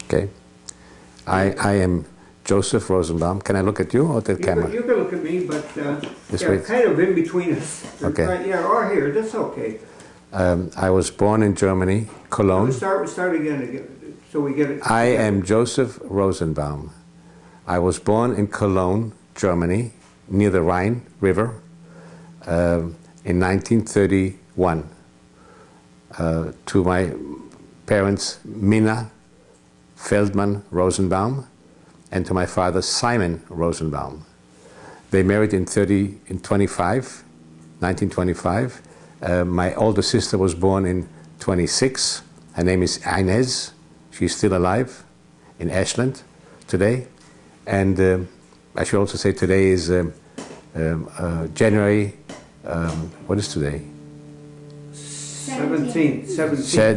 Okay. I am Joseph Rosenbaum. Can I look at you or the camera? You can look at me, but yeah, kind of in between us. Okay. Right, yeah, or here, that's okay. I was born in Germany, Cologne. Start again, so we get it. I am Joseph Rosenbaum. I was born in Cologne, Germany, near the Rhine River, in 1931. To my parents, Minna Feldman Rosenbaum, and to my father, Simon Rosenbaum. They married in 1925. My older sister was born in 26. Her name is Inez. She's still alive in Ashland today. And I should also say today is January, what is today? 17.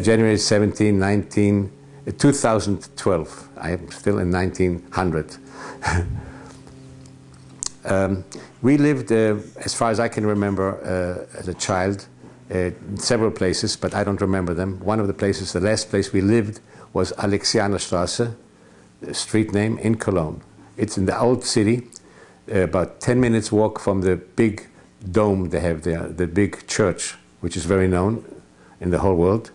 January 17, 2012. I am still in 1900. We lived, as far as I can remember, as a child, in several places, but I don't remember them. One of the places, the last place we lived, was Alexianerstraße, the street name in Cologne. It's in the old city, about 10 minutes walk from the big dome they have there, the big church, which is very known in the whole world,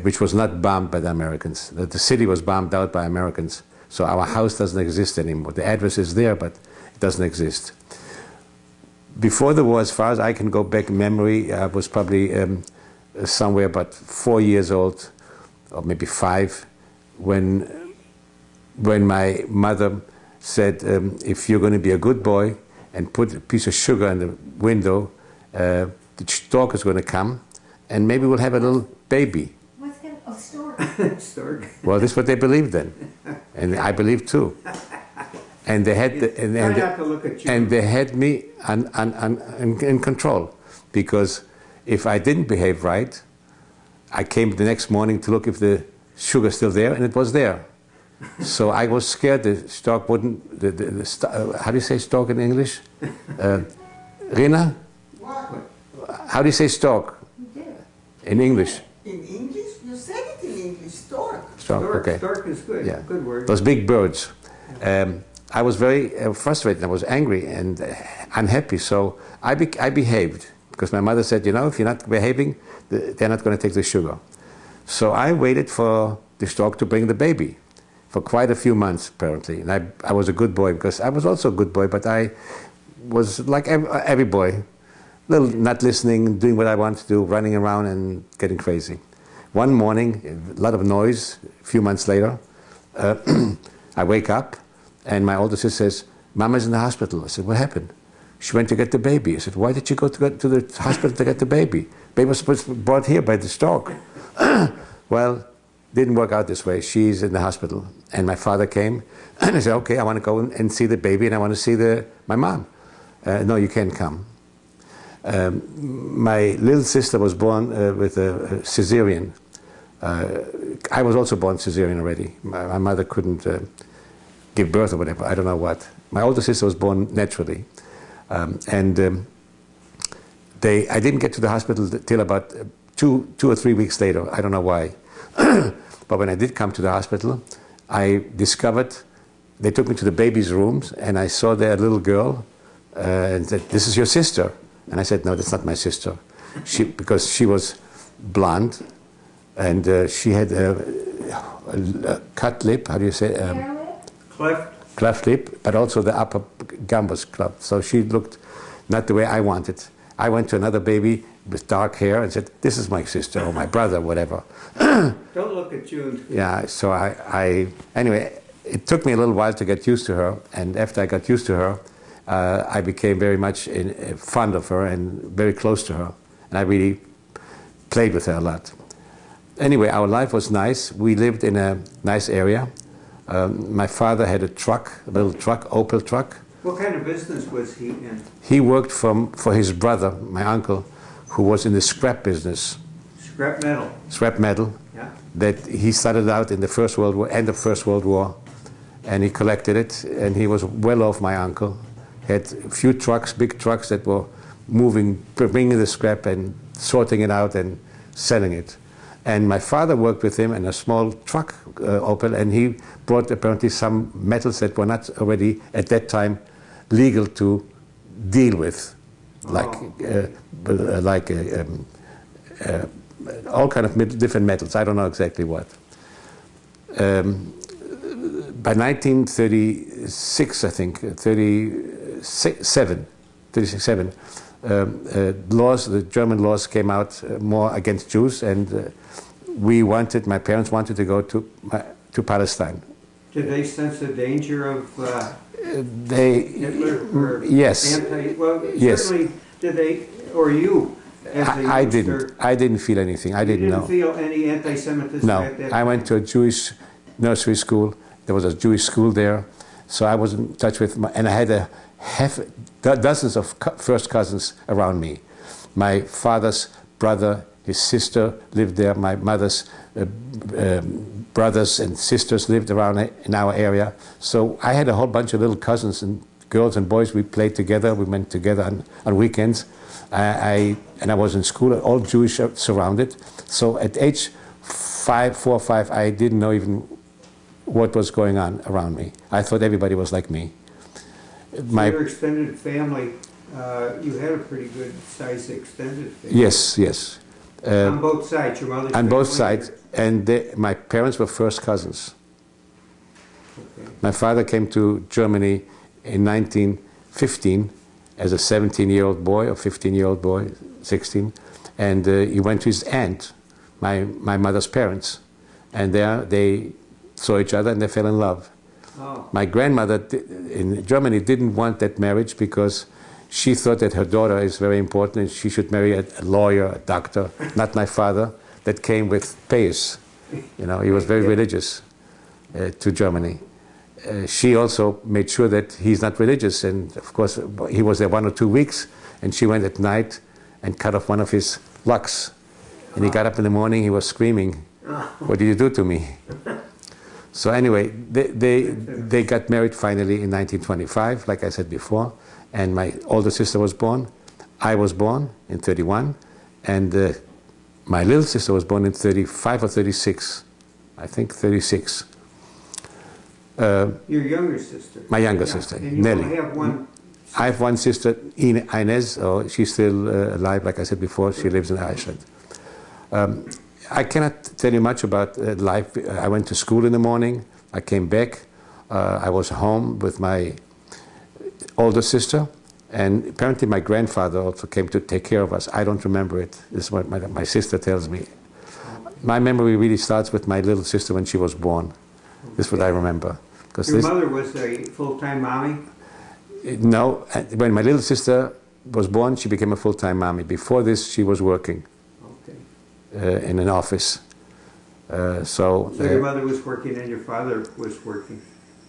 which was not bombed by the Americans. The city was bombed out by Americans, so our house doesn't exist anymore. The address is there, but it doesn't exist. Before the war, as far as I can go back in memory, I was probably somewhere about 4 years old, or maybe 5, when my mother said, if you're going to be a good boy and put a piece of sugar in the window, the stork is going to come, and maybe we'll have a little baby. What's that? Oh, stork. Stork. Well, this is what they believed then, and I believe too. And they had they had me in control, because if I didn't behave right, I came the next morning to look if the sugar's still there, and it was there. So I was scared the stork wouldn't. How do you say stork in English? Rina? What? How do you say stork? Yeah. In English? In English? You said it in English, stork. Stork, okay. Stork is good. Yeah. Good word. Those big birds. I was very frustrated. I was angry and unhappy. So I behaved, because my mother said, you know, if you're not behaving, they're not going to take the sugar. So I waited for the stork to bring the baby for quite a few months, apparently. And I was a good boy, because I was also a good boy, but I was like every boy, little not listening, doing what I wanted to do, running around and getting crazy. One morning, a lot of noise, a few months later, I wake up, and my older sister says, Mama's in the hospital. I said, what happened? She went to get the baby. I said, why did she go to the hospital to get the baby? Baby was supposed to be brought here by the stork. Well, didn't work out this way. She's in the hospital. And my father came, and I said, okay, I want to go and see the baby, and I want to see my mom. No, you can't come. My little sister was born with a cesarean. I was also born cesarean already. My mother couldn't give birth or whatever, I don't know what. My older sister was born naturally. I didn't get to the hospital till about two or 3 weeks later. I don't know why. But when I did come to the hospital, I discovered, they took me to the baby's rooms, and I saw there a little girl, and said, this is your sister. And I said, no, that's not my sister. Because she was blonde, and she had a cut lip, how do you say? Cleft lip, but also the upper gum was cleft. So she looked not the way I wanted. I went to another baby with dark hair and said, this is my sister or my brother, whatever. Don't look at June. Yeah, so anyway, it took me a little while to get used to her, and after I got used to her, I became very much fond of her and very close to her, and I really played with her a lot. Anyway, our life was nice. We lived in a nice area. My father had a truck, a little truck, Opel truck. What kind of business was he in? He worked for his brother, my uncle, who was in the scrap business. Scrap metal. Scrap metal. Yeah. That he started out in the First World War, end of First World War, and he collected it, and he was well off, my uncle. He had a few trucks, big trucks that were moving, bringing the scrap and sorting it out and selling it. And my father worked with him in a small truck, Opel, and he brought apparently some metals that were not already at that time legal to deal with, like all kind of different metals. I don't know exactly what. By 1936, I think, 37, laws, the German laws came out more against Jews, and my parents wanted to go to Palestine. Did they sense the danger of Hitler? Or yes. Yes. Certainly, did they, or you? I didn't. I didn't feel anything. I didn't know. You didn't feel any anti-Semitism at that No. I went to a Jewish nursery school. There was a Jewish school there, so I was in touch with and I had dozens of first cousins around me. My father's brother, his sister lived there. My mother's brothers and sisters lived around in our area. So I had a whole bunch of little cousins and girls and boys. We played together. We went together on weekends. And I was in school, all Jewish, surrounded. So at age 4 or 5, I didn't know even what was going on around me. I thought everybody was like me. So your extended family, you had a pretty good sized extended family. Yes, yes. On both sides, your mother's on family? both sides, and my parents were first cousins. Okay. My father came to Germany in 1915 as a 17-year-old boy, or 15-year-old boy, 16, and he went to his aunt, my mother's parents, and there they saw each other and they fell in love. Oh. My grandmother in Germany didn't want that marriage because she thought that her daughter is very important and she should marry a lawyer, a doctor, not my father, that came with payers. You know, he was very religious to Germany. She also made sure that he's not religious, and of course he was there 1 or 2 weeks, and she went at night and cut off one of his locks. And he got up in the morning, he was screaming, "What did you do to me?" So anyway, they got married finally in 1925, like I said before, and my older sister was born. I was born in 31, and my little sister was born in 35 or 36, I think 36. Your younger sister? My younger sister, and you Nelly. only have one? I have one sister, Inez. Oh, she's still alive, like I said before. She lives in Iceland. I cannot tell you much about life. I went to school in the morning. I came back. I was home with my older sister. And apparently my grandfather also came to take care of us. I don't remember it. This is what my sister tells me. My memory really starts with my little sister when she was born. This is what I remember. Your mother was a full-time mommy? No. When my little sister was born, she became a full-time mommy. Before this, she was working in an office. So your mother was working and your father was working?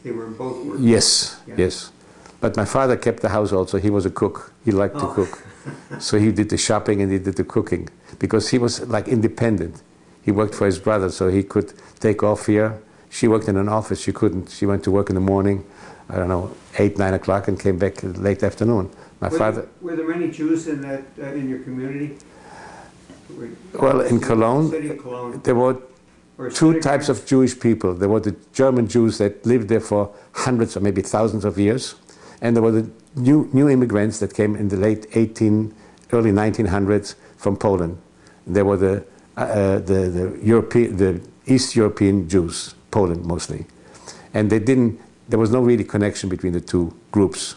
They were both working? Yes, yeah. Yes. But my father kept the house also. He was a cook. He liked to cook. So he did the shopping and he did the cooking because he was like independent. He worked for his brother, so he could take off here. She worked in an office. She couldn't. She went to work in the morning, I don't know, 8, 9 o'clock, and came back late afternoon. Were there many Jews in that in your community? Well, in Cologne, city of Cologne, there were two types of Jewish people. There were the German Jews that lived there for hundreds or maybe thousands of years. And there were the new immigrants that came in the late early 1900s from Poland. There were the East European Jews, Poland mostly, and there was no really connection between the two groups.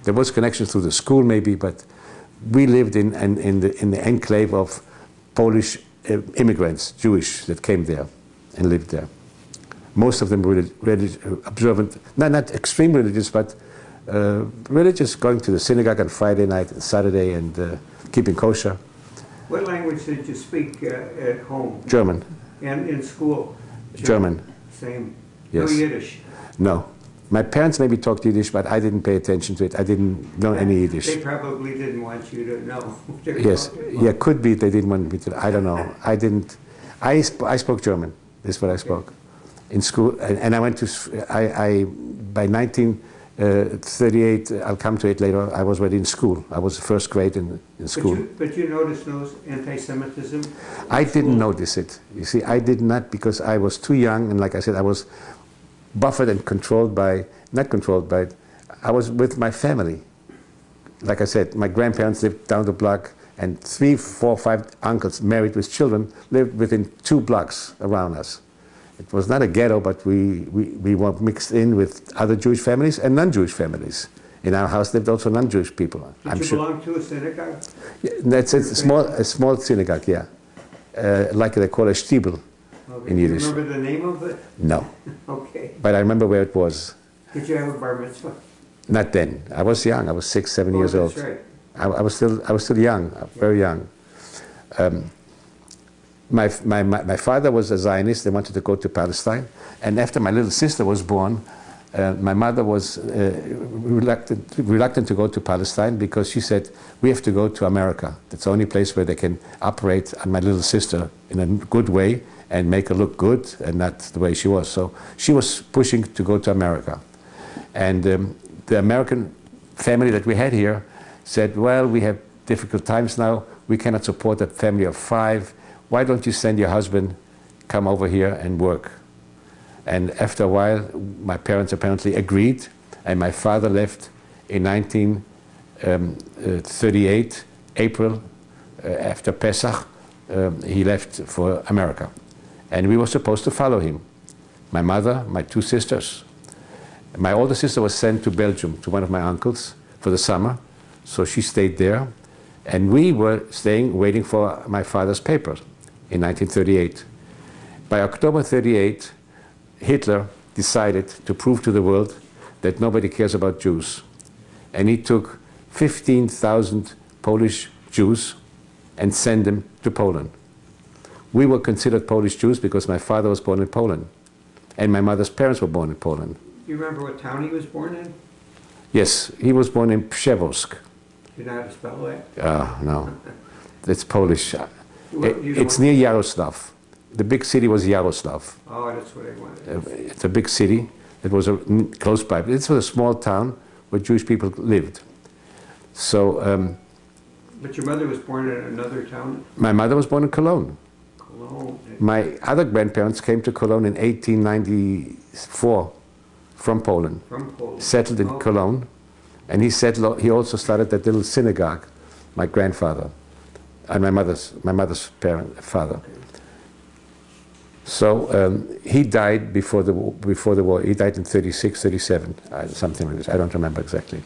There was connection through the school maybe, but we lived in the enclave of Polish immigrants, Jewish, that came there and lived there. Most of them were observant, not extreme religious, but religious, going to the synagogue on Friday night and Saturday and keeping kosher. What language did you speak at home? German. And in school? German. Same. Yes. No Yiddish? No. My parents maybe talked Yiddish, but I didn't pay attention to it. I didn't know any Yiddish. They probably didn't want you to know. Yes. Yeah, could be they didn't want me to. I don't know. I didn't. I spoke German. This is what I spoke in school. And I went to, by 19 38, I'll come to it later, I was already in school. I was first grade in school. But you noticed no anti-Semitism? I didn't notice it. You see, I did not, because I was too young, and like I said, I was buffered and controlled by, not controlled by, I was with my family. Like I said, my grandparents lived down the block, and 3, 4, 5 uncles married with children lived within 2 blocks around us. It was not a ghetto, but we were mixed in with other Jewish families and non-Jewish families. In our house lived also non-Jewish people. Did you belong to a synagogue? Yeah, that's a small synagogue, yeah. Like they call a shtibel in Yiddish. Do you remember the name of it? No. Okay. But I remember where it was. Did you have a bar mitzvah? Not then. I was young. I was 6, 7 years old. That's right. I was still young, very young. My father was a Zionist. They wanted to go to Palestine. And after my little sister was born, my mother was reluctant to go to Palestine, because she said, we have to go to America. That's the only place where they can operate on my little sister in a good way and make her look good and not the way she was. So she was pushing to go to America. And the American family that we had here said, well, we have difficult times now. We cannot support a family of 5. Why don't you send your husband, come over here and work? And after a while, my parents apparently agreed, and my father left in 1938, April, after Pesach. He left for America. And we were supposed to follow him. My mother, my 2 sisters. My older sister was sent to Belgium, to one of my uncles, for the summer. So she stayed there. And we were staying, waiting for my father's paper in 1938. By October 38, Hitler decided to prove to the world that nobody cares about Jews. And he took 15,000 Polish Jews and sent them to Poland. We were considered Polish Jews because my father was born in Poland. And my mother's parents were born in Poland. You remember what town he was born in? Yes, he was born in Przewozk. Do you know how to spell that? No. It's Polish. It's know near Yaroslav. The big city was Yaroslav. Oh, that's what I wanted. It's a big city. It was close by. This was a small town where Jewish people lived. So. But your mother was born in another town? My mother was born in Cologne. Cologne. My other grandparents came to Cologne in 1894 from Poland. From Poland. Settled in Cologne. And he also started that little synagogue, my grandfather, and my mother's father. Okay. So he died before the war. He died in 36, 37, something like this. I don't remember exactly.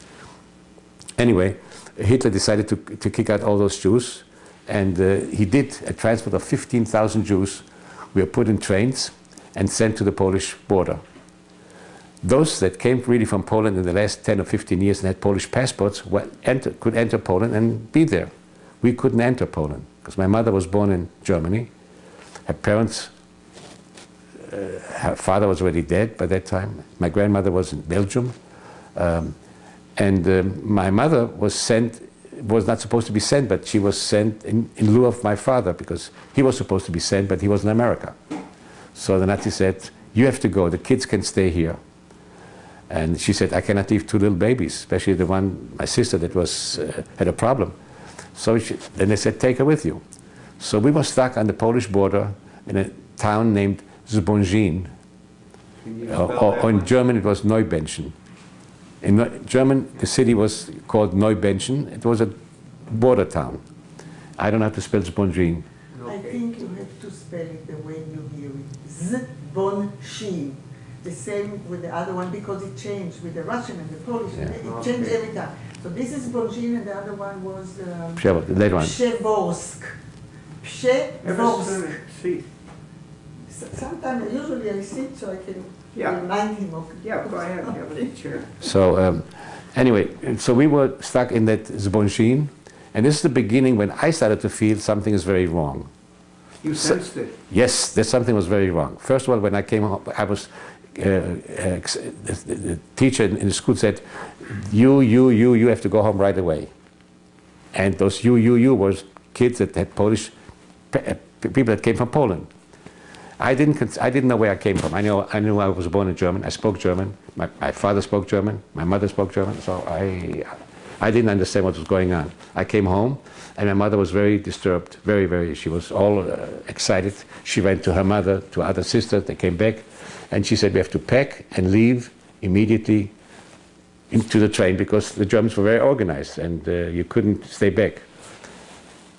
Anyway, Hitler decided to kick out all those Jews, and he did a transport of 15,000 Jews. We were put in trains and sent to the Polish border. Those that came really from Poland in the last 10 or 15 years and had Polish passports could enter Poland and be there. We couldn't enter Poland because my mother was born in Germany. Her parents, her father was already dead by that time. My grandmother was in Belgium. My mother was not supposed to be sent, but she was sent in lieu of my father because he was supposed to be sent, but he was in America. So the Nazis said, you have to go, the kids can stay here. And she said, I cannot leave 2 little babies, especially the one, my sister, that was had a problem. So then they said, take her with you. So we were stuck on the Polish border in a town named Zbonzin, or in German it was Neubenchen. In German, the city was called Neubenchen. It was a border town. I don't know how to spell Zbonzin. I think you have to spell it the way you hear it. Zbonzin. The same with the other one because it changed with the Russian and the Polish. Yeah. It changed every time. So this is Zbonzin and the other one was Przewozk, the later one. Przewozk. Przewozk. See. Sometimes, usually I sit so I can Yeah. remind him of it. Yeah, go ahead, have a chair. So anyway, so we were stuck in that Zbonzin, and this is the beginning when I started to feel something is very wrong. You sensed it. Yes, that something was very wrong. First of all, when I came home, I was the teacher in the school said, you have to go home right away. And those you was kids that had Polish, people that came from Poland. I didn't know where I came from. I knew I was born in German. I spoke German. My father spoke German. My mother spoke German. So I didn't understand what was going on. I came home, and my mother was very disturbed, very. She was all excited. She went to her mother, to other sisters. They came back, and she said, we have to pack and leave immediately into the train because the Germans were very organized, and you couldn't stay back.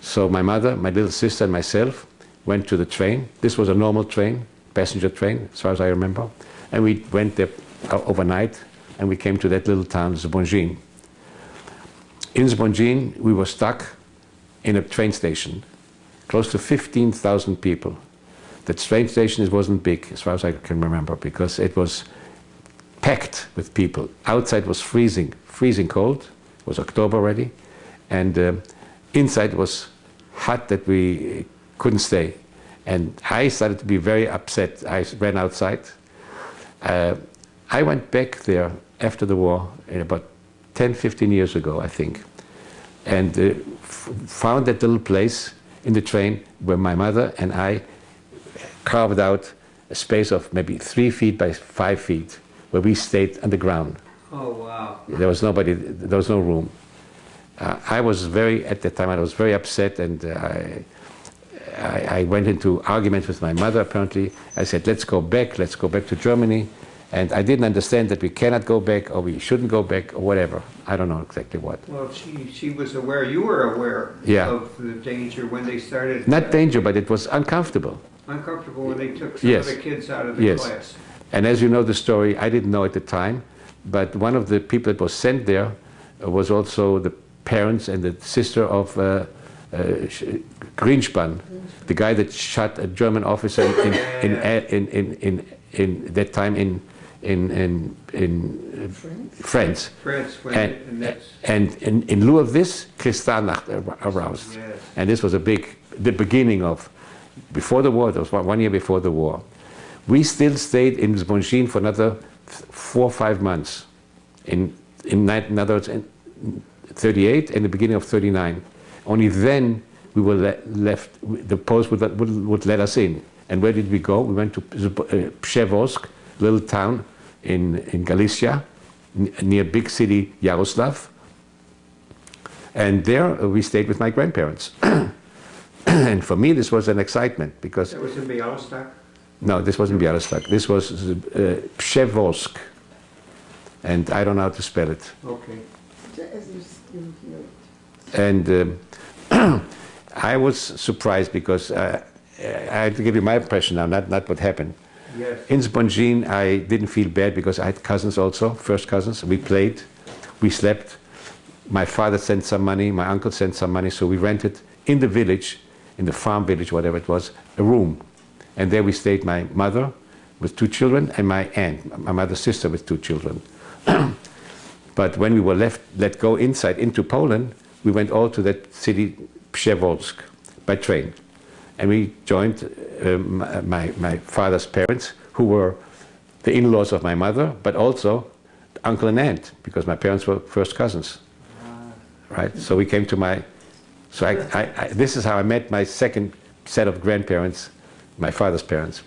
So my mother, my little sister, and myself went to the train. This was a normal train, passenger train, as far as I remember. And we went there overnight, and we came to that little town, Zbonjin. In Zbonjin, we were stuck in a train station, close to 15,000 people. The train station wasn't big, as far as I can remember, because it was packed with people. Outside was freezing cold. It was October already. And inside was hot that we couldn't stay. And I started to be very upset. I ran outside. I went back there after the war, about 10, 15 years ago, I think, and found that little place in the train where my mother and I carved out a space of maybe 3 feet by 5 feet, where we stayed on the ground. Oh, wow. There was nobody, there was no room. I was at the time I was very upset, and I went into argument with my mother, apparently. I said, let's go back to Germany. And I didn't understand that we cannot go back, or we shouldn't go back, or whatever. I don't know exactly what. Well, she was aware, you were aware of the danger when they started. Not danger, but it was uncomfortable. Uncomfortable when they took some of the kids out of the class. And as you know the story, I didn't know at the time, but one of the people that was sent there was also the parents and the sister of Greenspan, the guy that shot a German officer in that time in France. And in lieu of this, Kristallnacht aroused. Yes. And this was the beginning of, before the war, it was 1 year before the war. We still stayed in Zbonjin for another 4 or 5 months. In other words, in 38 and the beginning of 39. Only then we were left, the Poles would let us in. And where did we go? We went to Przeworsk, little town in Galicia, near big city Yaroslav. And there we stayed with my grandparents. And for me this was an excitement, because... That was in Bialystok? No, this wasn't Bialystok. This was Przeworsk. And I don't know how to spell it. Okay. As you hear it. And I was surprised because I have to give you my impression now, not what happened. Yes. In Zbonjin, I didn't feel bad because I had cousins also, first cousins. We played, we slept. My father sent some money, my uncle sent some money, so we rented in the village, in the farm village, whatever it was, a room. And there we stayed, my mother with 2 children and my aunt, my mother's sister with 2 children. But when we were let go inside into Poland, we went all to that city, Przeworsk, by train. And we joined my father's parents, who were the in-laws of my mother, but also uncle and aunt, because my parents were first cousins. Right? So we came to this is how I met my second set of grandparents, my father's parents.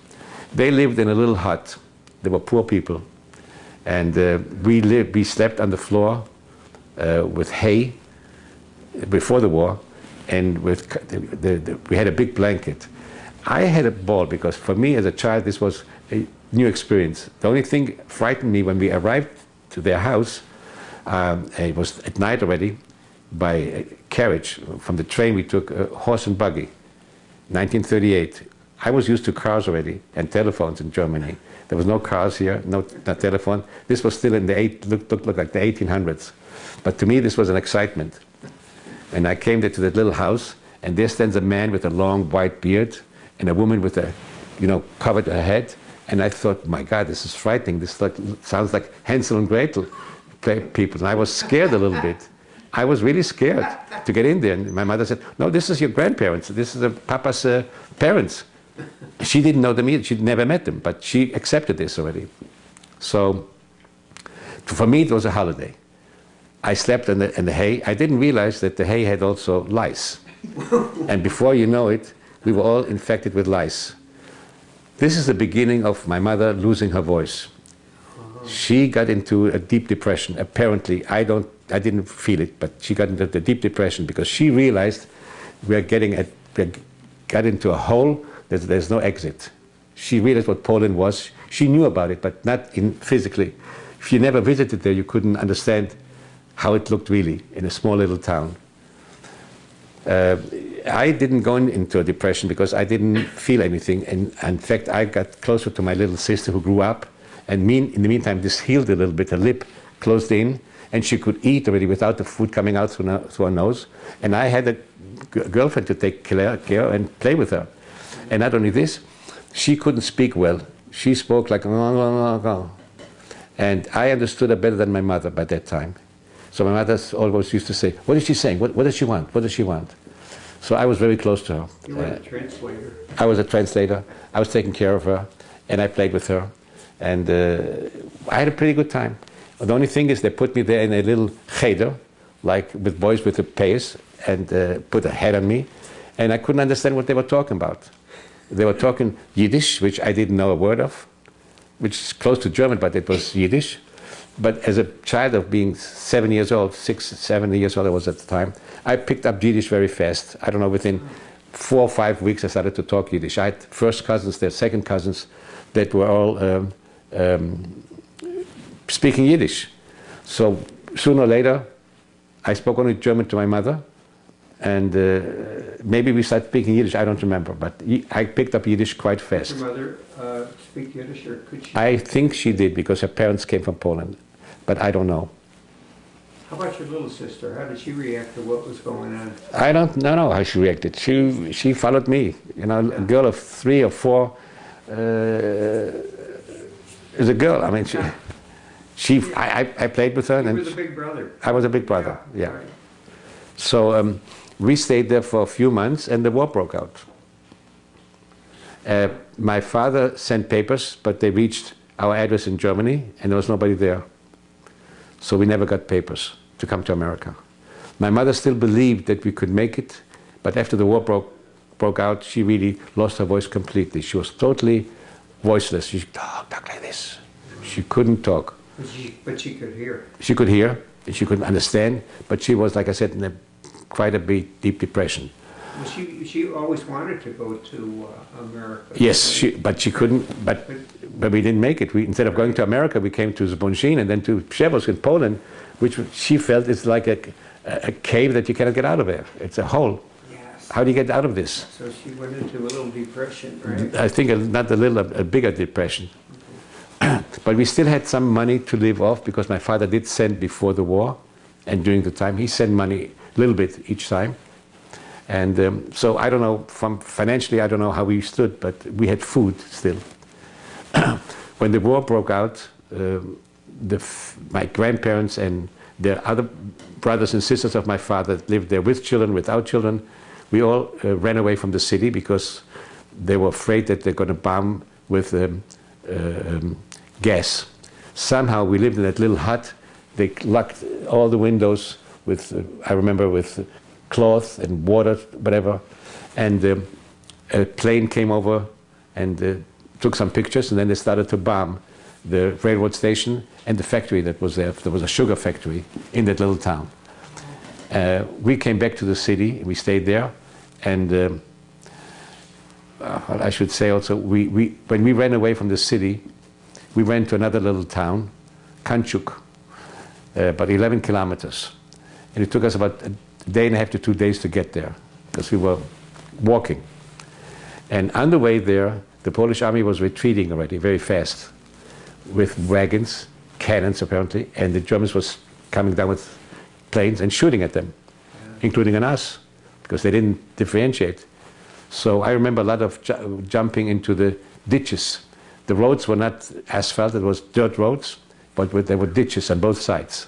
They lived in a little hut. They were poor people. And we slept on the floor with hay before the war, and we had a big blanket. I had a ball because for me as a child this was a new experience. The only thing frightened me when we arrived to their house, it was at night already, by a carriage. From the train we took a horse and buggy, 1938. I was used to cars already and telephones in Germany. There was no cars here, no telephone. This was still in looked like the 1800s. But to me this was an excitement. And I came there to that little house, and there stands a man with a long white beard and a woman with a, covered her head. And I thought, my God, this is frightening. This sounds like Hansel and Gretel people. And I was scared a little bit. I was really scared to get in there. And my mother said, no, this is your grandparents. This is Papa's parents. She didn't know them either. She'd never met them, but she accepted this already. So for me, it was a holiday. I slept in the hay. I didn't realize that the hay had also lice. And before you know it, we were all infected with lice. This is the beginning of my mother losing her voice. She got into a deep depression. Apparently, I didn't feel it, but she got into the deep depression because she realized we got into a hole. There's no exit. She realized what Poland was. She knew about it, but not physically. If you never visited there, you couldn't understand how it looked really in a small little town. I didn't go into a depression because I didn't feel anything. And in fact, I got closer to my little sister who grew up. And in the meantime, this healed a little bit. Her lip closed in, and she could eat already without the food coming out through her nose. And I had a girlfriend to take care and play with her. And not only this, she couldn't speak well. She spoke like, and I understood her better than my mother by that time. So my mother always used to say, what is she saying? What does she want? What does she want? So I was very close to her. You were a translator. I was a translator. I was taking care of her, and I played with her. And I had a pretty good time. The only thing is they put me there in a little cheder, like with boys with a payas, and put a hat on me. And I couldn't understand what they were talking about. They were talking Yiddish, which I didn't know a word of, which is close to German, but it was Yiddish. But as a child of being 7 years old, 7 years old I was at the time, I picked up Yiddish very fast. I don't know, within 4 or 5 weeks I started to talk Yiddish. I had first cousins, their second cousins, that were all speaking Yiddish. So sooner or later, I spoke only German to my mother, and maybe we started speaking Yiddish, I don't remember, but I picked up Yiddish quite fast. Did your mother speak Yiddish, or could she? I think she did, because her parents came from Poland, but I don't know. How about your little sister? How did she react to what was going on? I don't know how she reacted. She followed me. You know, a girl of 3 or 4 is a girl. I mean, I played with her. You were the big brother. I was a big brother, yeah. Right. So we stayed there for a few months, and the war broke out. My father sent papers, but they reached our address in Germany, and there was nobody there. So we never got papers to come to America. My mother still believed that we could make it, but after the war broke out, she really lost her voice completely. She was totally voiceless. She talk like this. She couldn't talk. But she could hear. She could hear, and she couldn't understand, but she was, like I said, in quite a deep depression. Well, she always wanted to go to America. Yes, but she couldn't, but we didn't make it. Instead of going to America, we came to Zbunzin and then to Przewosk in Poland, which she felt is like a cave that you cannot get out of there. It's a hole. Yes. How do you get out of this? So she went into a little depression, right? I think not a little, a bigger depression. But we still had some money to live off, because my father did send before the war, and during the time he sent money a little bit each time. And so I don't know, financially I don't know how we stood, but we had food still. When the war broke out, my grandparents and the other brothers and sisters of my father lived there with children, without children. We all ran away from the city because they were afraid that they're going to bomb with gas. Somehow we lived in that little hut. They locked all the windows with, I remember, with cloth and water, whatever. And a plane came over and took some pictures, and then they started to bomb the railroad station and the factory that was there. There was a sugar factory in that little town. We came back to the city, we stayed there, and I should say also, when we ran away from the city, we went to another little town, Kanchuk, about 11 kilometers. And it took us about a day and a half to 2 days to get there, because we were walking. And on the way there, the Polish army was retreating already very fast, with wagons, cannons apparently, and the Germans was coming down with planes and shooting at them, including on us, because they didn't differentiate. So I remember a lot of jumping into the ditches. The roads were not asphalt, it was dirt roads, but there were ditches on both sides.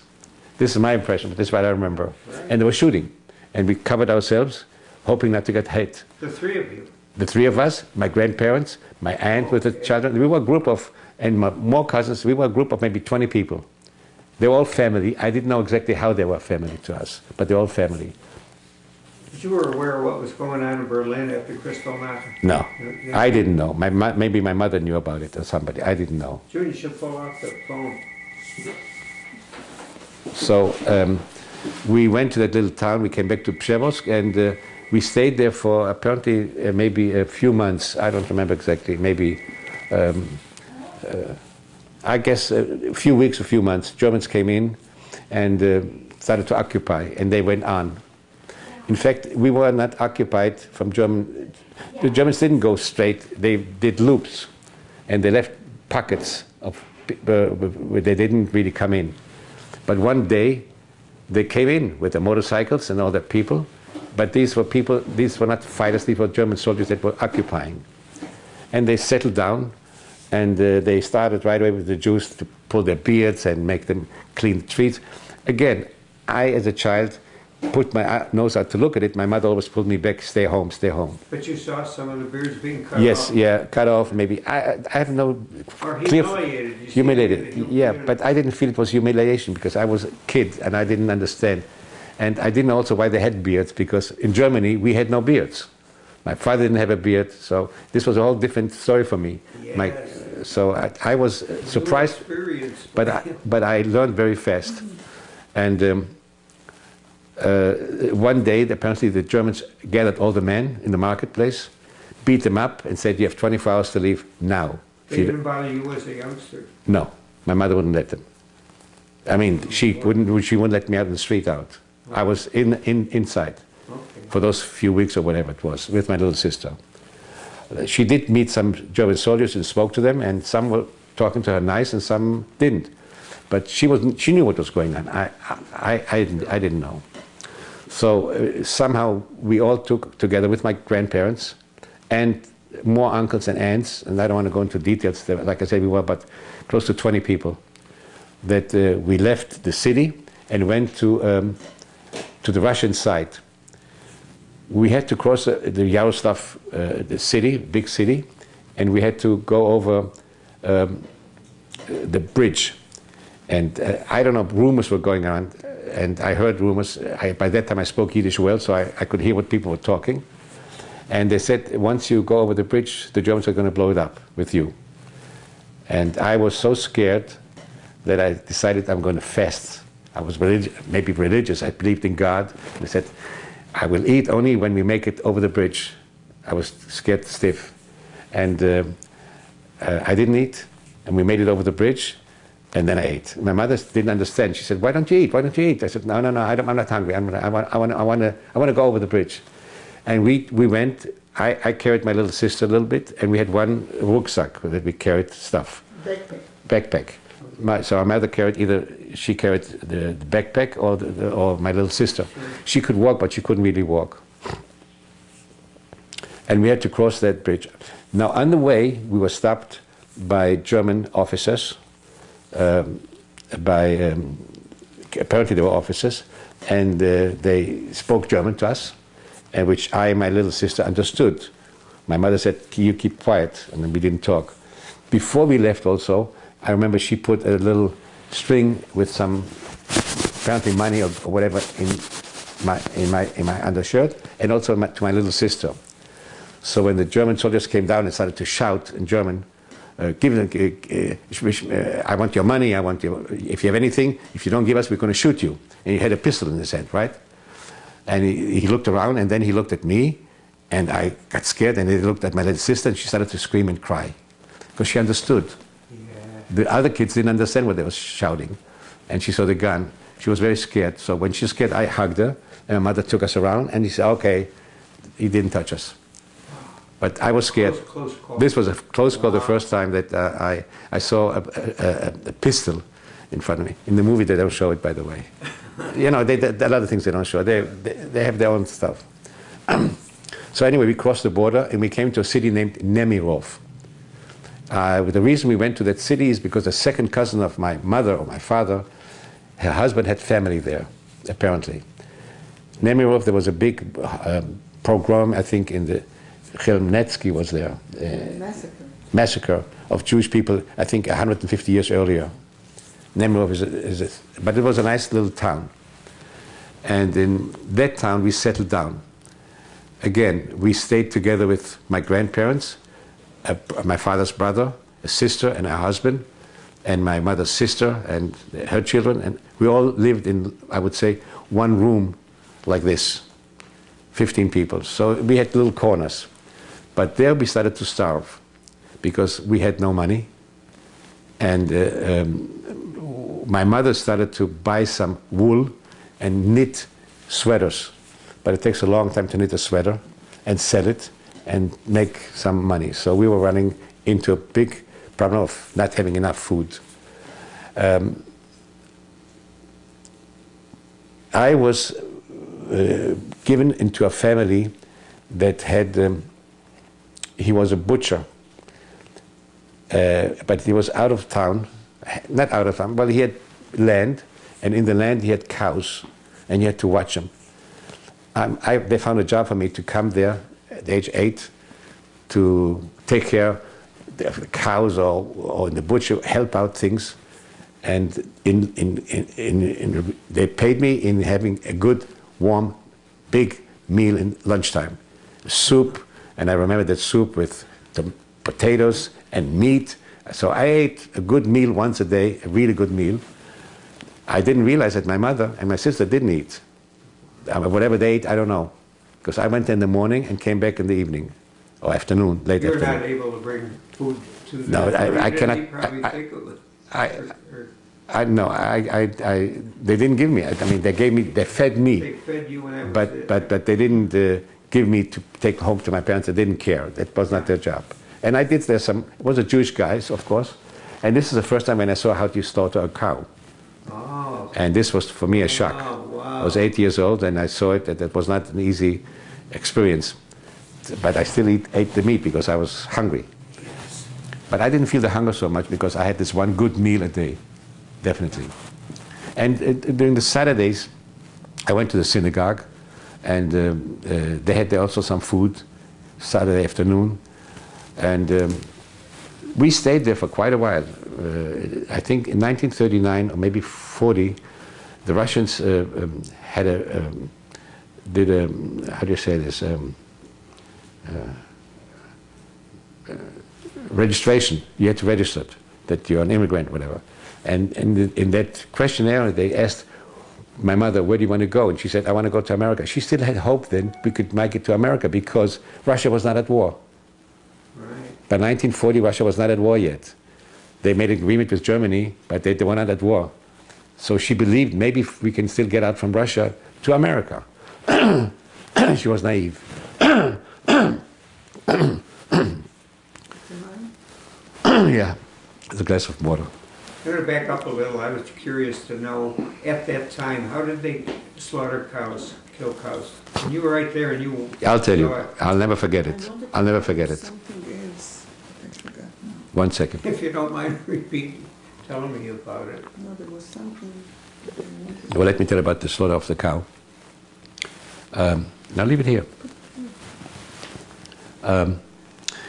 This is my impression, but this is what I remember. Right. And they were shooting, and we covered ourselves, hoping not to get hit. The 3 of you? The 3 of us, my grandparents, my aunt with the children. We were a group of, and more cousins, we were a group of maybe 20 people. They were all family. I didn't know exactly how they were family to us, but they were all family. But you were aware of what was going on in Berlin after Kristallnacht? No, I didn't know. Maybe my mother knew about it or somebody. I didn't know. June, you should pull off the phone. So we went to that little town. We came back to Przewozk, and we stayed there for apparently maybe a few months. I don't remember exactly. Maybe I guess a few weeks, a few months. Germans came in and started to occupy, and they went on. In fact, we were not occupied from German. The Germans didn't go straight. They did loops, and they left pockets of where they didn't really come in. But one day, they came in with their motorcycles and all their people. But these were people. These were not fighters. These were German soldiers that were occupying, and they settled down, and they started right away with the Jews to pull their beards and make them clean the streets. Again, I, as a child, put my nose out to look at it. My mother always pulled me back, stay home, stay home. But you saw some of the beards being cut off? Yes, yeah, cut off, maybe. I have no Or clear... humiliated. Humiliated, yeah, but I didn't feel it was humiliation because I was a kid and I didn't understand. And I didn't know also why they had beards, because in Germany we had no beards. My father didn't have a beard, so this was a whole different story for me. Yes. So I was surprised, but I learned very fast. And one day, apparently the Germans gathered all the men in the marketplace, beat them up and said, you have 24 hours to leave now. They didn't bother you as a youngster? No, my mother wouldn't let them. I mean, she wouldn't let me out in the street out. I was inside for those few weeks or whatever it was with my little sister. She did meet some German soldiers and spoke to them, and some were talking to her nice and some didn't. But she knew what was going on. I didn't know. So somehow we all took together with my grandparents and more uncles and aunts, and I don't want to go into details. Like I said, we were about close to 20 people, that we left the city and went to the Russian side. We had to cross the Yaroslav, the city, big city, and we had to go over the bridge. And I don't know, rumors were going on, and I heard rumors. By that time I spoke Yiddish well, so I could hear what people were talking. And they said, once you go over the bridge, the Germans are going to blow it up with you. And I was so scared that I decided I'm going to fast. I was maybe religious, I believed in God. And I said, I will eat only when we make it over the bridge. I was scared stiff. And I didn't eat, and we made it over the bridge. And then I ate. My mother didn't understand. She said, "Why don't you eat? Why don't you eat?" I said, "No, I'm not hungry. I want to go over the bridge." And we went. I carried my little sister a little bit, and we had one rucksack that we carried stuff. Backpack. So our mother carried she carried the backpack or my little sister. She could walk, but she couldn't really walk. And we had to cross that bridge. Now on the way, we were stopped by German officers. Apparently they were officers, and they spoke German to us, and which I and my little sister understood. My mother said, "You keep quiet," and then we didn't talk. Before we left also, I remember she put a little string with some apparently money or whatever in my undershirt, and also to my little sister. So when the German soldiers came down and started to shout in German, I want your money, if you have anything, if you don't give us, we're going to shoot you. And he had a pistol in his hand, right? And he looked around, and then he looked at me, and I got scared, and he looked at my little sister, and she started to scream and cry, because she understood. Yeah. The other kids didn't understand what they were shouting, and she saw the gun. She was very scared, so when she was scared, I hugged her, and my mother took us around, and he said, okay, he didn't touch us. But I was scared. Close call. This was a close call, the first time that I saw a pistol in front of me. In the movie, they don't show it, by the way. You know, there are other things they don't show. They have their own stuff. So anyway, we crossed the border, and we came to a city named Nemirov. The reason we went to that city is because the second cousin of my mother or my father, her husband had family there, apparently. Nemirov, there was a big pogrom, I think, in the Chelmnetsky was there. Massacre of Jewish people, I think 150 years earlier. Nemirov but it was a nice little town. And in that town we settled down. again, we stayed together with my grandparents, my father's brother, a sister, and her husband, and my mother's sister and her children, and we all lived in, I would say, one room like this, 15 people. So we had little corners. But there we started to starve because we had no money. And my mother started to buy some wool and knit sweaters. But it takes a long time to knit a sweater and sell it and make some money. So we were running into a big problem of not having enough food. I was given into a family that had, he was a butcher, but he was out of town, not out of town, but he had land, and in the land he had cows, and you had to watch them. They found a job for me to come there at age 8 to take care of the cows or in the butcher, help out things. And they paid me in having a good, warm, big meal in lunchtime. Soup, and I remember that soup with the potatoes and meat. So I ate a good meal once a day, a really good meal. I didn't realize that my mother and my sister didn't eat. Whatever they ate, I don't know. Because I went in the morning and came back in the evening, or afternoon, late You're afternoon. not able to bring food to the... No, I cannot... They didn't give me. I mean, they fed me. They fed you when I was but they didn't give me to take home to my parents. They didn't care. That was not their job. And I did. It was a Jewish guys, of course. And this is the first time when I saw how you slaughter a cow. Oh. And this was for me a shock. Oh, wow. I was 8 years old, and I saw it. That was not an easy experience. But I still ate the meat because I was hungry. Yes. But I didn't feel the hunger so much because I had this one good meal a day. Definitely. And during the Saturdays, I went to the synagogue, and they had there also some food, Saturday afternoon. And we stayed there for quite a while. I think in 1939 or maybe 40, the Russians had did a, how do you say this, registration. You had to register that you're an immigrant, whatever. And in that questionnaire, they asked my mother, where do you want to go? And she said, I want to go to America. She still had hope then we could make it to America because Russia was not at war. Right. By 1940, Russia was not at war yet. They made an agreement with Germany, but they were not at war. So she believed maybe we can still get out from Russia to America. She was naive. Yeah, it's a glass of water. I'm going to back up a little. I was curious to know, at that time, how did they slaughter cows, kill cows? And you were right there and you... I'll tell you. I'll never forget it. I'll never forget it. Something else. I forgot now. 1 second. If you don't mind telling me about it. No, there was something. Well, let me tell you about the slaughter of the cow. Now leave it here.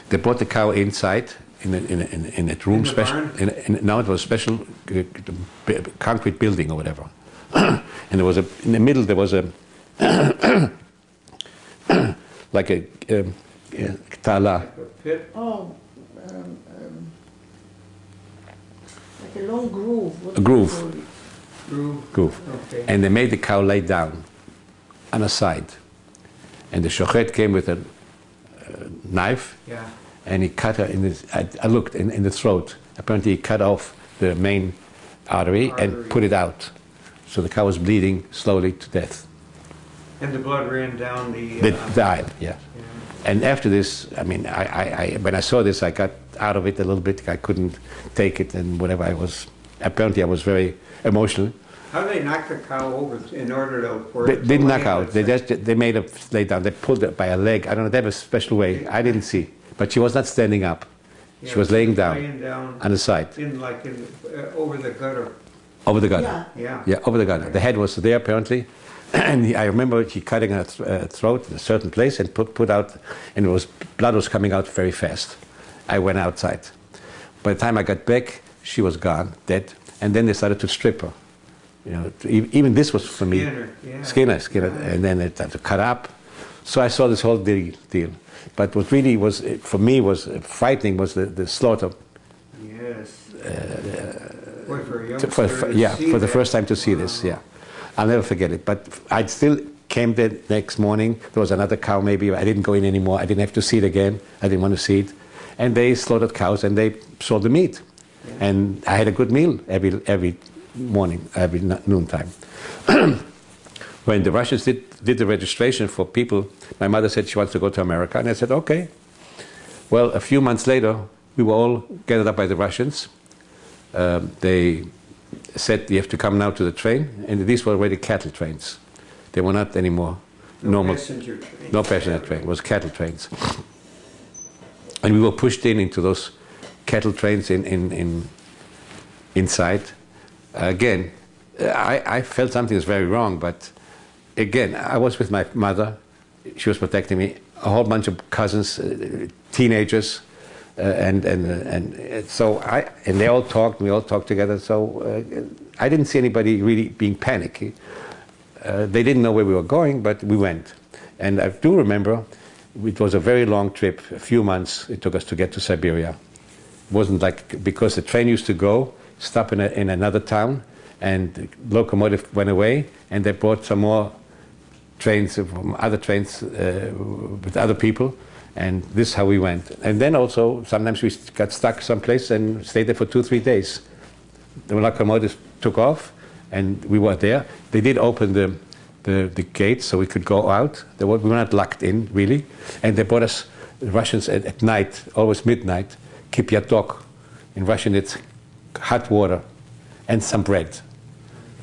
They brought the cow inside in a room, In the special. barn? No, it was a special concrete building or whatever. And there was in the middle there was a like a tala. Like a pit? Oh, like a long groove. What A do you groove. call it? Groove. Okay. And they made the cow lay down on a side. And the shochet came with a knife. Yeah. And he cut her in the, I looked in the throat. Apparently he cut off the main artery and put it out. So the cow was bleeding slowly to death. And the blood ran down the... They died, yeah. yeah. And after this, I mean, when I saw this, I got out of it a little bit. I couldn't take it and whatever. Apparently I was very emotional. How did they knock the cow over in order to... They didn't knock out. They made her lay down. They pulled her by a leg. I don't know. They have a special way. I didn't see. But she was not standing up. She was laying down on the side. Over the gutter. Over the gutter. Yeah. Yeah. Yeah, over the gutter. The head was there apparently. And I remember he cutting her throat in a certain place and put out, and blood was coming out very fast. I went outside. By the time I got back, she was gone, dead. And then they started to strip her. You know, even this was for me. Skin her, yeah. Skin her. And then they had to cut up. So I saw this whole deal. But what really was, for me, was frightening was the slaughter. Yes. Boy, for a youngster For the first time to see Wow. this, yeah. I'll never forget it. But I still came there next morning. There was another cow maybe. I didn't go in anymore. I didn't have to see it again. I didn't want to see it. And they slaughtered cows and they sold the meat. Yeah. And I had a good meal every morning, every noontime. When the Russians did the registration for people, my mother said she wants to go to America. And I said, okay. Well, a few months later, we were all gathered up by the Russians. They said, you have to come now to the train. And these were already cattle trains. They were not anymore normal. Passenger train. No passenger train. It was cattle trains. And we were pushed into those cattle trains inside. Again, I felt something was very wrong, but again, I was with my mother. She was protecting me. A whole bunch of cousins, teenagers, and they all talked. We all talked together. So I didn't see anybody really being panicky. They didn't know where we were going, but we went. And I do remember it was a very long trip. A few months it took us to get to Siberia. It wasn't like, because the train used to go, stop in another town, and the locomotive went away, and they brought some more trains from other trains with other people, and this is how we went. And then also, sometimes we got stuck someplace and stayed there for 2-3 days. The locomotive took off, and we were there. They did open the gates so we could go out. We were not locked in, really. And they brought us, the Russians at night, always midnight, kipyatok. In Russian, it's hot water and some bread.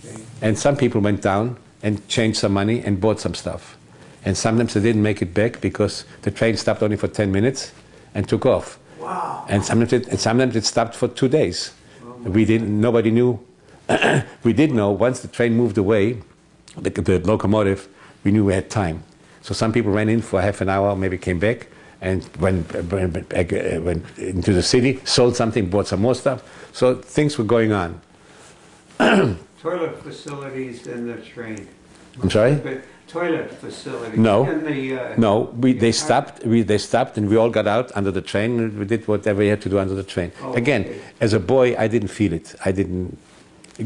Okay. And some people went down and changed some money and bought some stuff. And sometimes they didn't make it back because the train stopped only for 10 minutes and took off. Wow. And sometimes it stopped for 2 days. Nobody knew. We did know once the train moved away, the locomotive, we knew we had time. So some people ran in for half an hour, maybe came back, and went into the city, sold something, bought some more stuff. So things were going on. Toilet facilities in the train. I'm sorry? But toilet facilities. No. In the, No, they stopped. They stopped, and we all got out under the train. And we did whatever we had to do under the train. Oh, Again, okay. as a boy, I didn't feel it. I didn't.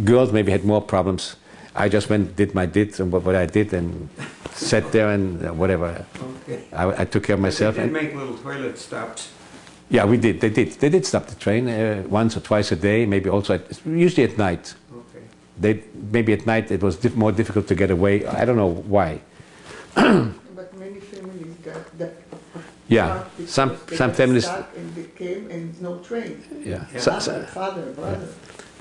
Girls maybe had more problems. I just went, did what I did, and sat there and whatever. Okay. I took care of myself. They And, did make little toilet stops. yeah, we did. They did. They did stop the train once or twice a day. Maybe also usually at night. Okay. Maybe at night it was more difficult to get away. I don't know why. But many families got that. Yeah, some families. And they came and no train. Yeah. Yeah. Father, brother.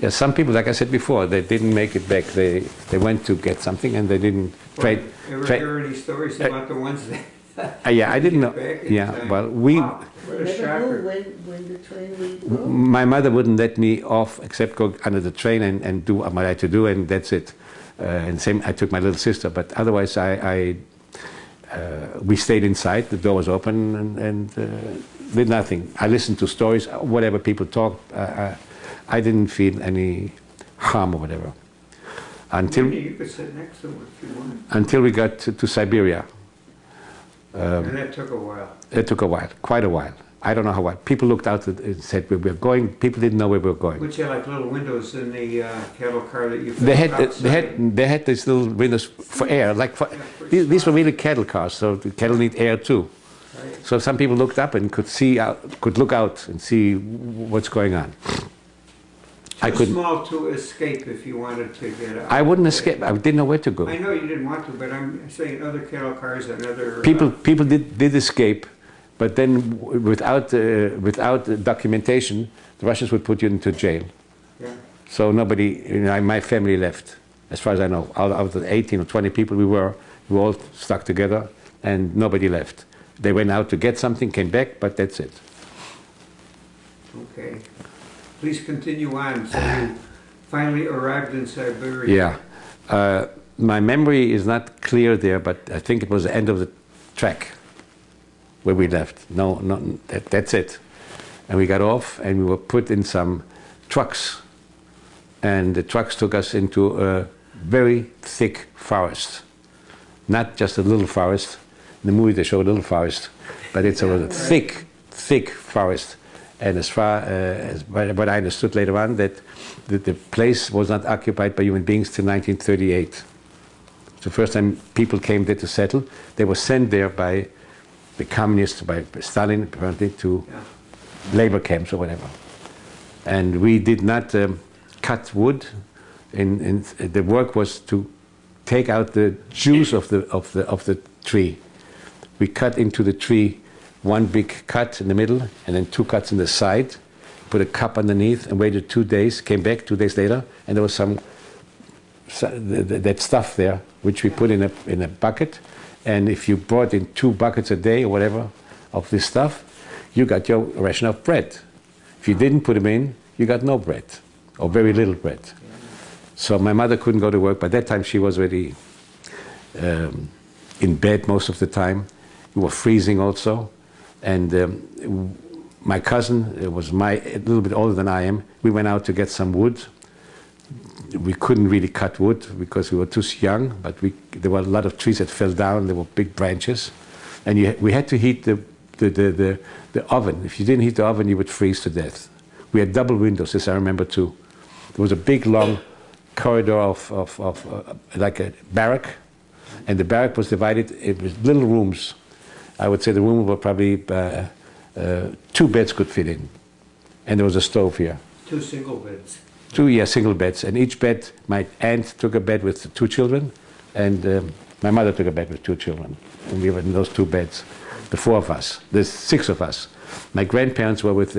Yeah, some people, like I said before, they didn't make it back. They went to get something and they didn't trade. Ever hear any stories about the ones that? Yeah, I didn't know. Back in Yeah, time? well, we. Wow, what a Never shocker. knew when the train will go. My mother wouldn't let me off except go under the train and do what I had to do, and that's it. And same, I took my little sister, but otherwise we stayed inside. The door was open and did nothing. I listened to stories, whatever people talked. I didn't feel any harm or whatever. Maybe you could sit next to him if you wanted. Until we got to Siberia. And that took a while. It took a while, quite a while. I don't know how long. People looked out and said we were going. People didn't know where we were going. Which had like little windows in the cattle car that you. They had these little windows for air. Like these were really cattle cars, so the cattle need air too. Right. So some people looked up and could look out and see what's going on. Too small to escape if you wanted to get out. I wouldn't escape. I didn't know where to go. I know you didn't want to, but I'm saying other cattle cars and other. People did escape, but then without documentation, the Russians would put you into jail. Yeah. So nobody, my family left, as far as I know. Out of the 18 or 20 people we were all stuck together, and nobody left. They went out to get something, came back, but that's it. Okay. Please continue on. So you finally arrived in Siberia. Yeah. My memory is not clear there, but I think it was the end of the track where we left. No, that's it. And we got off and we were put in some trucks. And the trucks took us into a very thick forest. Not just a little forest. In the movie they show a little forest, but it's a thick, thick forest. And as far as what I understood later on, that the place was not occupied by human beings till 1938. It's the first time people came there to settle. They were sent there by the communists, by Stalin, apparently, to labor camps or whatever. And we did not cut wood. The work was to take out the juice of the tree. We cut into the tree one big cut in the middle and then 2 cuts in the side, put a cup underneath and waited 2 days, came back 2 days later, and there was that stuff there, which we put in a bucket. And if you brought in 2 buckets a day or whatever of this stuff, you got your ration of bread. If you didn't put them in, you got no bread, or very little bread. So my mother couldn't go to work. By that time, she was already in bed most of the time. We were freezing also. And my cousin was a little bit older than I am. We went out to get some wood. We couldn't really cut wood because we were too young, but there were a lot of trees that fell down. There were big branches. And we had to heat the oven. If you didn't heat the oven, you would freeze to death. We had double windows, this I remember too. There was a big, long corridor of like a barrack, and the barrack was divided. It was little rooms. I would say the room were probably 2 beds could fit in, and there was a stove here. 2 single beds. 2 single beds, and each bed, my aunt took a bed with 2 children, and my mother took a bed with 2 children, and we were in those 2 beds, the 4 of us. There's 6 of us. My grandparents were with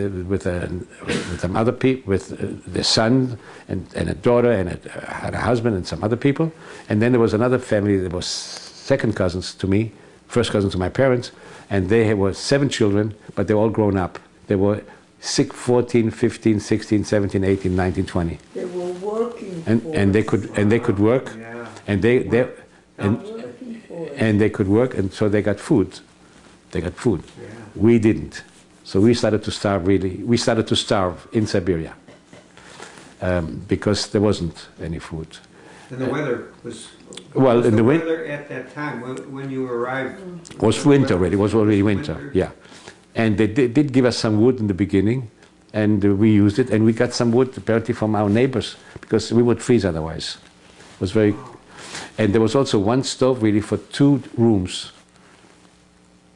some other people, with their son and a daughter, and had a husband and some other people. And then there was another family that was second cousins to me, first cousins to my parents, and they were 7 children, but they were all grown up. They were 14, 15, 16, 17, 18, 19, 20. They were working. And they could work, Yeah. and they could work, and so they got food. They got food. Yeah. We didn't. So we started to starve, really. We started to starve in Siberia because there wasn't any food. And the weather was... Well, was in the the weather at that time, when you arrived... It was winter already. It was already winter, yeah. And they did give us some wood in the beginning, and we used it. And we got some wood, apparently, from our neighbors, because we would freeze otherwise. It was very... And there was also one stove, really, for 2 rooms.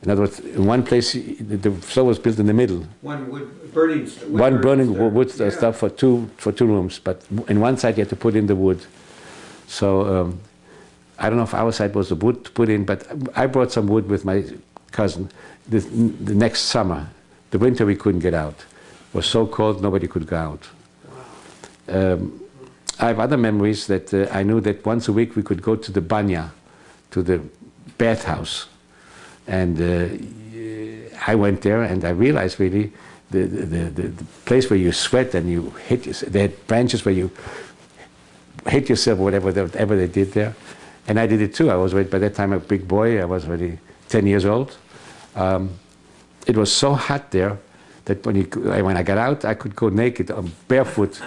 In other words, in one place, the stove was built in the middle. One wood burning... One burning wood stuff for two rooms, but in one side you had to put in the wood. So I don't know if our side was the wood to put in, but I brought some wood with my cousin. The next summer, the winter we couldn't get out. It was so cold nobody could go out. I have other memories that I knew that once a week we could go to the banya, to the bathhouse. And I went there, and I realized really the place where you sweat and you hit yourself. They had branches where you hit yourself, whatever they did there. And I did it too. I was by that time a big boy. I was already 10 years old. It was so hot there that when I got out, I could go naked, barefoot,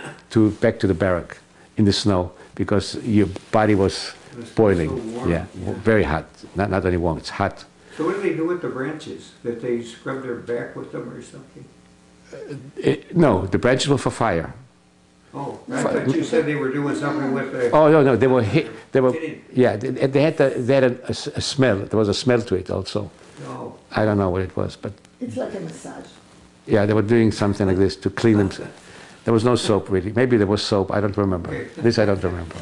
back to the barrack in the snow because your body was boiling. So yeah, very hot. Not only warm, it's hot. So what did they do with the branches? Did they scrub their back with them or something? No, the branches were for fire. Oh, I thought you said they were doing something with the... Oh no, they were yeah. They had a smell. There was a smell to it also. No. I don't know what it was, but It's like a massage. yeah, they were doing something like this to clean themselves. There was no soap really. Maybe there was soap. I don't remember. This I don't remember.